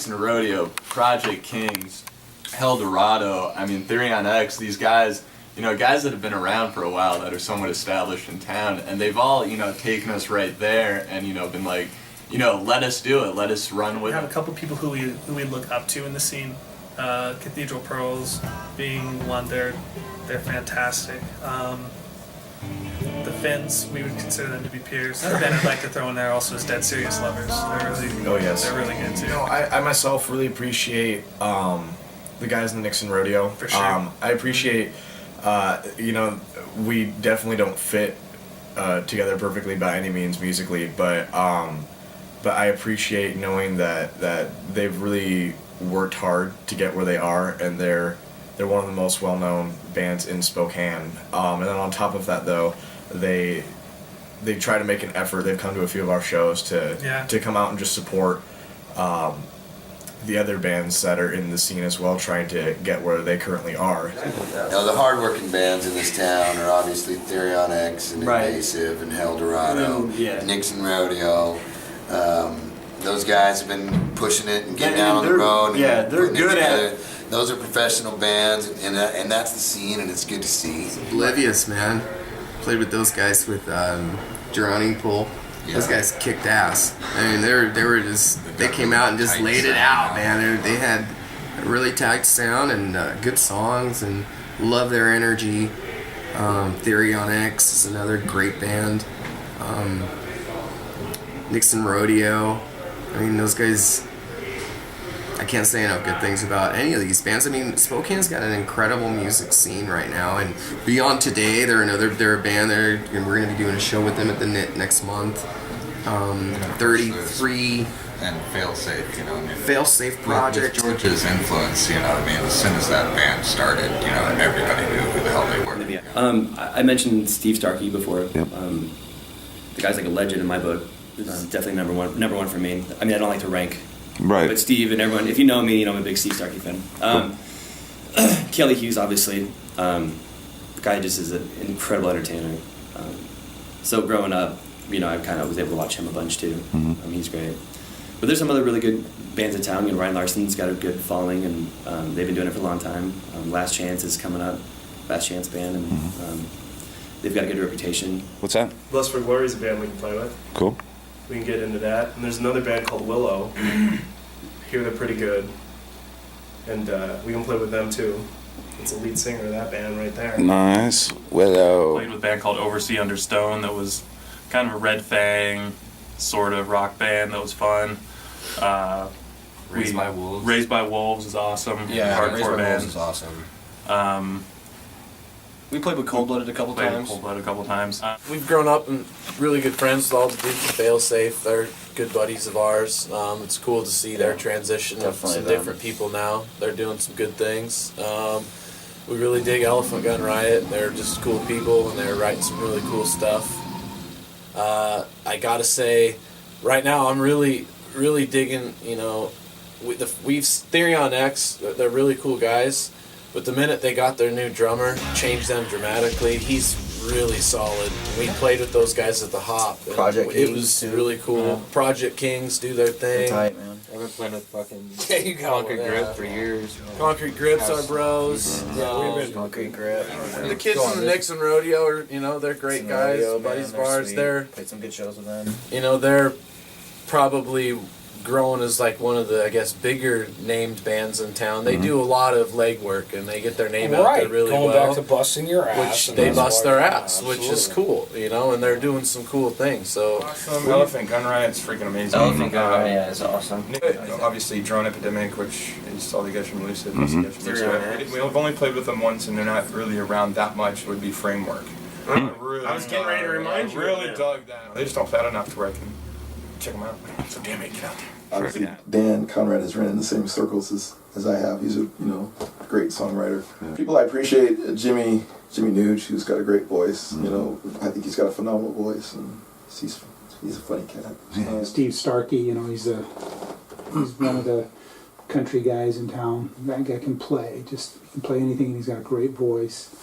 Nixon Rodeo, Project Kings, Helldorado, I mean, Theory on X, these guys, guys that have been around for a while that are somewhat established in town, and they've all, taken us right there and, been like, let us do it, let us run with it. We have a couple people who we look up to in the scene. Cathedral Pearls being one, they're fantastic. The Finns, we would consider them to be peers. Then I'd like to throw in there also is Dead Serious Lovers. They're really good too. I myself really appreciate the guys in the Nixon Rodeo. For sure. I appreciate, we definitely don't fit together perfectly by any means musically, but I appreciate knowing that they've really worked hard to get where they are, and they're one of the most well-known bands in Spokane. And then on top of that, though, they try to make an effort. They've come to a few of our shows to come out and just support the other bands that are in the scene as well, trying to get where they currently are. The hard-working bands in this town are obviously Theory on X and Invasive and Helldorado, Nixon Rodeo. Those guys have been pushing it and getting out on the road. Yeah, they're good at it. Those are professional bands, and that's the scene, and it's good to see. Oblivious, man. Played with those guys with Drowning Pool. Yeah. Those guys kicked ass. I mean, they came out and just laid it out, man. They had a really tight sound and good songs, and love their energy. Theory on X is another great band. Nixon Rodeo. I mean, those guys, I can't say enough good things about any of these bands. I mean, Spokane's got an incredible music scene right now, and Beyond Today, they're a band there, and we're going to be doing a show with them at the next month. 33 and Failsafe, Failsafe Project. With George's influence, as soon as that band started, everybody knew who the hell they were. I mentioned Steve Starkey before. Yep. The guy's like a legend in my book. Definitely number one for me. I mean, I don't like to rank. Right. But Steve and everyone, if you know me, I'm a big Steve Starkey fan. Kelly Hughes, obviously. The guy just is an incredible entertainer. So growing up, I kind of was able to watch him a bunch too. Mm-hmm. He's great. But there's some other really good bands in town. Ryan Larsen's got a good following, and they've been doing it for a long time. Last Chance is coming up. Last Chance band, and they've got a good reputation. What's that? Lust for Glory is a band we can play with. Cool. We can get into that. And there's another band called Willow. Here they're pretty good. And we can play with them too. It's the lead singer of that band right there. Nice. Willow. Played with a band called Oversea Under Stone that was kind of a Red Fang sort of rock band that was fun. Raised by Wolves. Raised by Wolves is awesome. Yeah, hardcore Raised by band. Wolves is awesome. We played with Cold Blooded a couple times. We've grown up and really good friends with all the dudes at Failsafe. They're good buddies of ours. It's cool to see their transition of some different people now. They're doing some good things. We really dig Elephant Gun Riot. They're just cool people, and they're writing some really cool stuff. I gotta say, right now I'm really digging, we've Theory on X, they're really cool guys. But the minute they got their new drummer, changed them dramatically. He's really solid. We played with those guys at the Hop. Project It Kings, was too. really cool. Yeah. Project Kings do their thing. Tight, man. I've been playing with fucking Concrete Grip for years. Concrete Grip's our bros. Concrete Grip. The kids from the Nixon Rodeo are, they're great guys. Buddies of ours. They're played some good shows with them. They're probably grown as like one of the, I guess, bigger named bands in town. They do a lot of legwork, and they get their name out there really going well. Back to busting your ass. Which they bust their ass, which is cool, and they're doing some cool things. So Elephant Gun Riot's freaking amazing. Elephant Gun Riot is awesome. Obviously, Drone Epidemic, which is all the guys from Lucid. We've only played with them once, and they're not really around that much. Would be Framework. I was getting ready to remind you. I really dug that. They just don't play that enough to where I can check them out. So damn it, get out there. Obviously, Dan Conrad has ran in the same circles as I have. He's a great songwriter. People I appreciate, Jimmy Nuge, who's got a great voice. I think he's got a phenomenal voice, and he's a funny cat. Steve Starkey, he's one of the country guys in town. That guy can play. He can play anything, and he's got a great voice.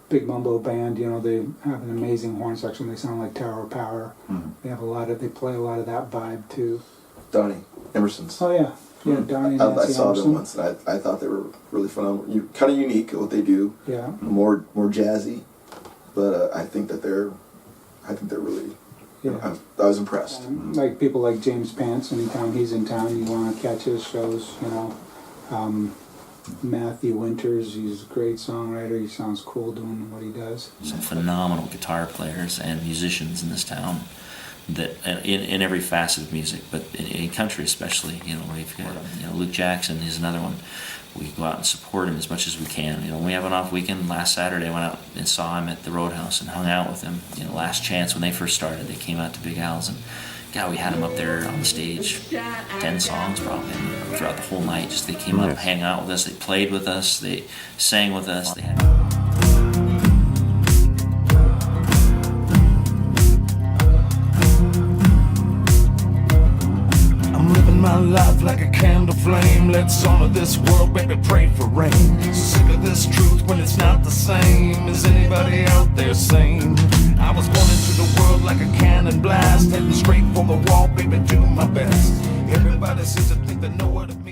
Big Mumbo band, they have an amazing horn section. They sound like Tower of Power. They play a lot of that vibe too. Donnie Emerson's. Oh yeah, yeah, Donnie and I Nancy saw Emerson. them once, and I thought they were really phenomenal. Kind of unique at what they do. Yeah. More jazzy, but I think really. Yeah. I was impressed. Like people like James Pants, anytime he's in town, you want to catch his shows. Matthew Winters, he's a great songwriter. He sounds cool doing what he does. Some phenomenal guitar players and musicians in this town, that in every facet of music, but in country especially. We've got Luke Jackson is another one. We go out and support him as much as we can. When we have an off weekend, last Saturday I went out and saw him at the Roadhouse and hung out with him. Last Chance, when they first started, they came out to Big Al's, and God, we had him up there on the stage, 10 songs probably, throughout the whole night. Just they came up, hang out with us, they played with us, they sang with us. They had my life like a candle flame. Let's honor this world, baby, pray for rain. Sick of this truth when it's not the same. Is anybody out there sane? I was born into the world like a cannon blast, heading straight for the wall, baby, do my best. Everybody seems to think they know what it means.